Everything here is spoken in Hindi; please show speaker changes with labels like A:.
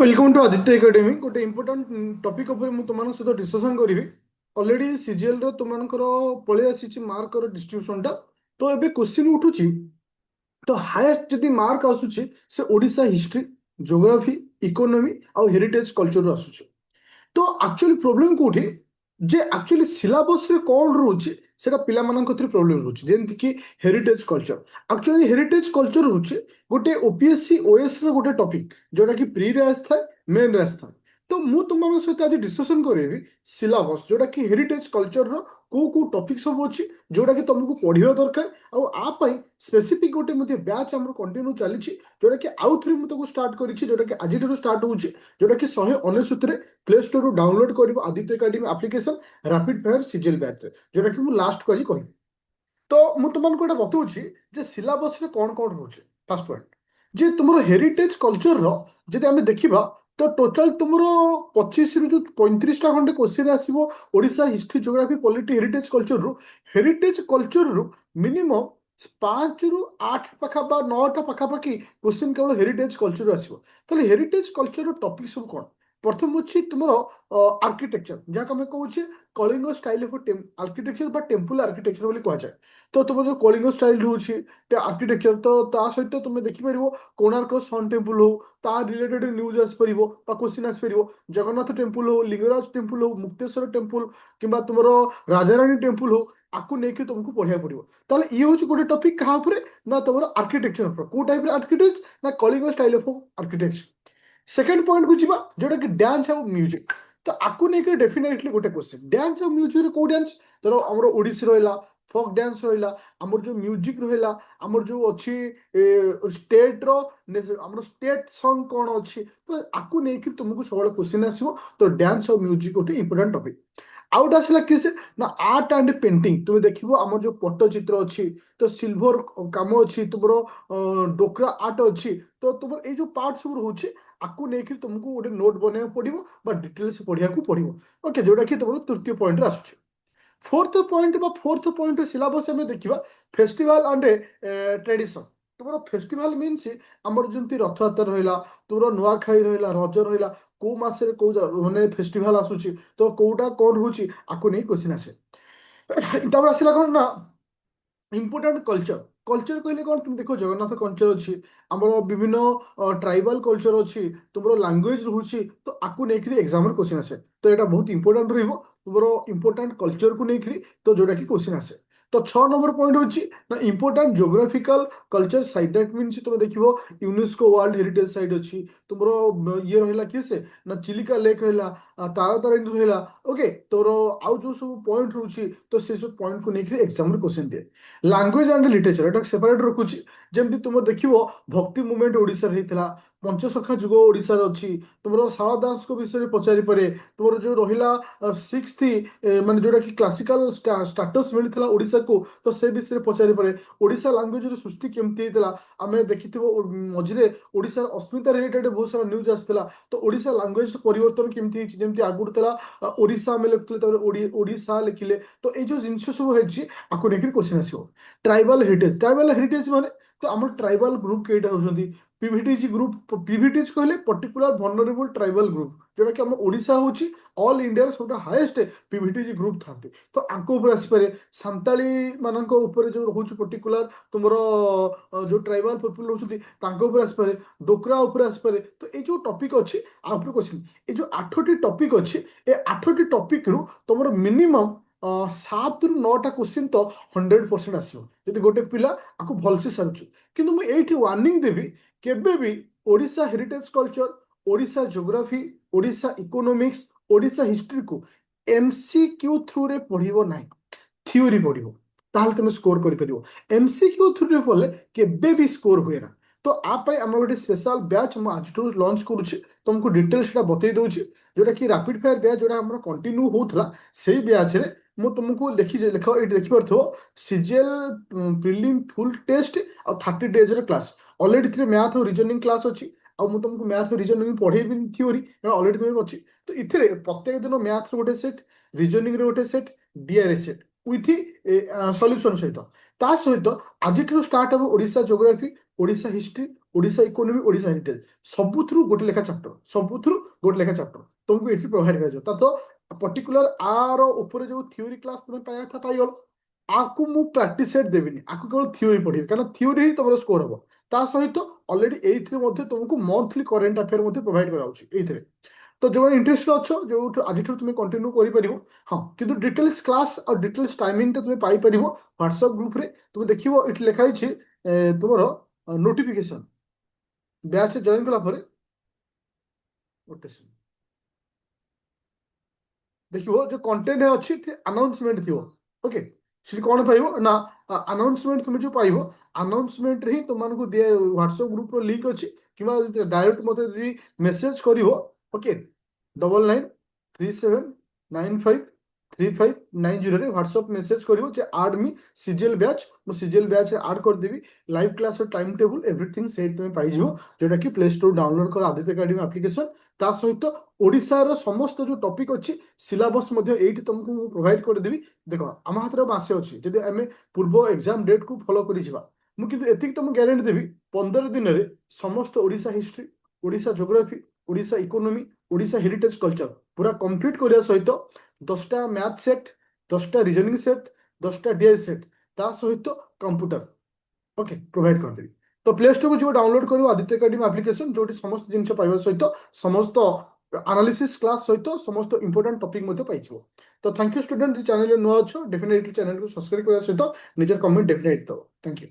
A: वेलकम टू आदित्य एकेडमी गोटे इंपोर्टाट टॉपिक ऊपर मु तुम सहित डिस्कशन करी ऑलरेडी सीजीएल रो तुमकर पलि आसी मार्क डिस्ट्रीब्यूशन टा तो एबे क्वेश्चन उठुची तो हाईएस्ट जदि मार्क आसुची से ओडिशा हिस्ट्री ज्योग्राफी इकोनॉमी आउ हेरिटेज कल्चर रो आसुची तो एक्चुअली प्रोब्लेम कोठी जे एक्चुअली सिलेबस रे कौन रोचे सेटा पिला मानक थ्री प्रोब्लेम रोचे जेंति कि heritage culture actually heritage culture रोचे गोटे ओपीएससी ओएस रो गोटे टॉपिक जोटा कि प्री रे आस्थाय मेन रे आस्थाय तो मु तुम मान सहित आज डिस्कशन करेबी सिलेबस जोटा कि हेरिटेज कल्चर रो को टॉपिक सब अछि जोटा कि तुमको पढ़िबा दरकार आ आ पई स्पेसिफिक गोटे मध्ये बैच हमर कंटिन्यू चलीछि जोटा कि आउ थ्री मु ताको स्टार्ट करिछि जोटा कि आज स्टार्ट होछि जोटा कि 199 रे प्ले स्टोर ରୁ डाउनलोड करिबो Aditya academy application rapid fire CGL batch जोटा कि मु लास्ट को आज कहि तो मु तुमको एटा बतौछि जे सिलेबस रे कोन कोन होछि फर्स्ट पॉइंट जे तुमरो हेरिटेज कल्चर रो जदि हमें देखिबा तो टोटल तुमरो 25 रु जो 35 टा खंडे क्वेश्चन आसीबो Odisha history geography polity heritage culture रु मिनिमम 5 रु 8 पाखा बा 9 टा पाखा पाखी क्वेश्चन केवल हेरिटेज कल्चर आसीबो ताले हेरिटेज कल्चर रो टॉपिक सब कोन प्रथम अछि तुमरो आर्किटेक्चर जहाँ आम कहे कलिंग स्टाइल ऑफ आर्किटेक्चर बा टेम्पल आर्किटेक्चर बोली कह जाए तो तुम जो कलिंग स्टाइल रोचे आर्किटेक्चर तो ता सहित तुम देखिपर कोणार्क सन टेम्पल हो ता रिलेटेड न्यूज आसपर क्वेश्चन आसपर जगन्नाथ टेम्पल हो लिंगराज टेम्पल हो मुक्तेश्वर टेम्पल कि तुम राजाराणी टेम्पल हो आपको लेकिन तुमको पढ़ा पड़ो ताले ये हूँ गोटे टॉपिक क्या ना तुम आर्किटेक्चर को टाइप आर्किटेक्ट ना Kalinga style of architecture second point को जीवा जोटा कि डांस और म्यूजिक तो आपको लेकर डेफिनेटली गोटे क्वेश्चन डांस और म्यूजिक को डांस धर आमर ओडिसी रहा फोक डांस रहा आमर जो म्यूजिक रहा आमर जो अच्छी स्टेट रो आमर स्टेट सॉन्ग कौन अच्छी तो आपको लेकर तुमको सब क्वेश्चन आसो तो डांस और म्यूजिक गोटे इंपोर्टेंट टॉपिक आउट आसला किस ना आर्ट एंड पेंटिंग तुम देखिबो आम जो पट्टचित्र अच्छी तो सिल्वर काम अच्छी तुमर डोकरा आर्ट अच्छी तो तुम ये जो पार्ट सब रोचे आपको लेकिन तुमको गोटे नोट बनवा पड़ो डिटेल्स पढ़ा पड़ो ओके जोटा कि तुम तृतीय पॉइंट आस फोर्थ पॉइंट सिलेबस में देखा फेस्टिवल एंड ट्रेडिशन तुम फेस्टिवल मीन्स आमर जमी रथयात्रा रहा तुम नुआखाई रहा रज रहा को मासरे को माने फेस्टिवल आसूची तो कोटा कौन होची आपको नहीं क्वेश्चन आसे आसला कौन ना इम्पोर्टाट कल्चर कल्चर कहले कौन तुम देखो जगन्नाथ कल्चर अच्छी आम विभिन्न ट्राइबल कल्चर अच्छी तुम लांगुएज रोचे तो आपको लेकिन एग्जाम क्वेश्चन आसे तो यहाँ बहुत इंपोर्टाट तुम इम्पोर्टाट कल्चर को लेकिन तो जोटा कि क्वेश्चन आसे तो 6 नंबर पॉइंट होची ना important geographical culture site that means तुम देखो यूनेस्को वर्ल्ड हेरिटेज साइट अच्छी तुम ये रहा किसे ना चिलिका लेक रहा तारातारिणी रहा ओके तोर आउ जो सब पॉइंट रोची तो से सब पॉइंट को लेकिन एग्जाम क्वेश्चन दिए language and literature Etah separate रखुची जमती तुम देखिबो भक्ति मुवमेंट ओडिसा रे हितला पंचसखा जुग ओडिसा रे अछि तुमरो शारदा दास को विषय में पचारि पारे तुमरो जो रहिला सिक्स्थ माने जोटा कि क्लासिकल स्टेटस मिलथिला ओडिसा को तो से विषय में पचारि पारे ओडिसा लैंग्वेज रो सृष्टि केमती हितला आमे देखिथिबो मझिरे ओडिसा अस्मिता रिलेटेड बहुत सारा न्यूज आस्थिला तो ओडिसा लैंग्वेज परिवर्तन केमती हिची जेमती आगुर तला ओडिसा में लिखले तो ओडिसा लिखिले तो ए जो जिंस सब हेची आको नेकिर क्वेश्चन आसीबो ट्राइबल हेरिटेज माने तो आम ट्राइबल ग्रुप कईटा होती पीवीटीजी ग्रुप पीवीटीज कहले पर्टिकुलर vulnerable ट्राइबल ग्रुप जोटा कि आम ओडिशा होची ऑल इंडिया सब हाईएस्ट पीवीटीजी ग्रुप थाते तो आंको ऊपर आसीपारे सांताली मानक ऊपर जो रोचे पर्टिकुलर तुमर जो ट्राइबल पीपल रोचती तांको ऊपर आसीपारे डोकरा ऊपर आसीपारे तो ये जो टॉपिक अच्छी आ ऊपर क्वेश्चन ये जो 8टी टॉपिक अच्छी ए 8टी टॉपिक रु तुमर मिनिमम 7 ରୁ 9ଟା क्वेश्चन तो 100% आसो যদি गोटे पिला आपको भलसे सारुची किंतु मुझे ये वार्निंग देवी केबे भी Odisha heritage culture Odisha geography Odisha economics Odisha history को एमसीक्यू थ्रू रे पढ़िबो नाही थ्योरी पढ़िबो ताहले तुम स्कोर करि परिबो एमसीक्यू थ्रू रे पढ़ले केबे भी स्कोर हुए ना तो आप आम गोटे स्पेशल बैच मु आज लॉन्च करुच्ची तुमको डिटेल्स बतई दूची जोटा कि रैपिड फायर बैच जोटा हमर कंटिन्यू होथला सेही बैच रे मु तुमको लिखि लेख ये देखिपो सीजीएल प्रिलिम फुल टेस्ट आ 30 days class already three math और रीजनिंग क्लास अच्छी आ मु तुमको मैथ और रीजनिंग पढ़ेबी थ्योरी ऑलरेडी तुम अच्छी तो इथिरे प्रत्येक दिन मैथ गोटे सेट रीजनिंग गोटे सेट डीआरए सेट विथ सॉल्यूशन सहित ता सहित आज स्टार्ट हम Odisha geography Odisha history Odisha economy Odisha heritage सबुथु गोटे लेखा चैप्टर सबुथु गोटे लेखा चैप्टर तुमको ये प्रोवाइड कर तो पर्टिकुलर आर ऊपर जो थ्योरी क्लास तुम पाया था पाइगल आकु मु प्रैक्टिस सेट देविनी आकु केवल थ्योरी पढ़ी कारण थ्योरी ही तुम स्कोर हम ता सहित ऑलरेडी एइथरे मध्ये तुमको मंथली करंट अफेयर मध्ये प्रोवाइड कराउछि एइथरे तो जो इंटरेस्ट अच्छो जो आज तुम कंटिन्यू कर हाँ किंतु डिटेल्स क्लास और डिटेल्स टाइमिंग तुम पाई व्हाट्सएप ग्रुप रे तुम देखियो इट लिखाई तुमर नोटिफिकेशन बैच जॉइन कला परे गोटे second। देखियो जो कंटेंट है अच्छी अनाउंसमेंट थी ओके से कौन पाइब ना अनाउंसमेंट तुम जो पाइब अनाउंसमेंट रे ही तुमको दिए व्हाट्सएप ग्रुप रो लिंक अच्छी कि डायरेक्ट मते दी मेसेज करिवो ओके 9937953590 रे व्हाट्सएप मेसेज करिवो जे ऐड मी सीजीएल बैच मो सीजीएल बैच ऐड कर देबी live class time table everything set तुम पाई जिवो जोटा कि प्ले स्टोर डाउनलोड कर आदित्य एकेडमी एप्लिकेशन ता सहित ओडिशार समस्त जो टॉपिक अच्छी सिलेबस एटी तुमको प्रोवाइड कर देबी देखो आम हाथ में मासे अच्छी जब आम पूर्व एग्जाम डेट को फॉलो कर मुझे तुमको ग्यारंटी देवी 15 दिन में समस्त Odisha history Odisha geography Odisha economy Odisha heritage culture पूरा कंप्लीट करने सहित 10टा मैथ सेट 10टा रीजनिंग सेट 10टा डीआई सेट ता सहित कंप्यूटर ओके प्रोवाइड कर देवी तो प्ले स्टोर जो डाउनलोड करो आदित्य एकेडमी एप्लिकेशन जो समस्त जिन पाइबा सहित समस्त एनालिसिस क्लास सहित समस्त इंपोर्टेंट टॉपिक मध्य पाइछो तो थैंक यू स्टूडेंट चैनल नुआ अच्छो डेफिनेटली चैनल को सब्सक्राइब करने सहित निजर कमेंट डेफिनेटली दो थैंक यू।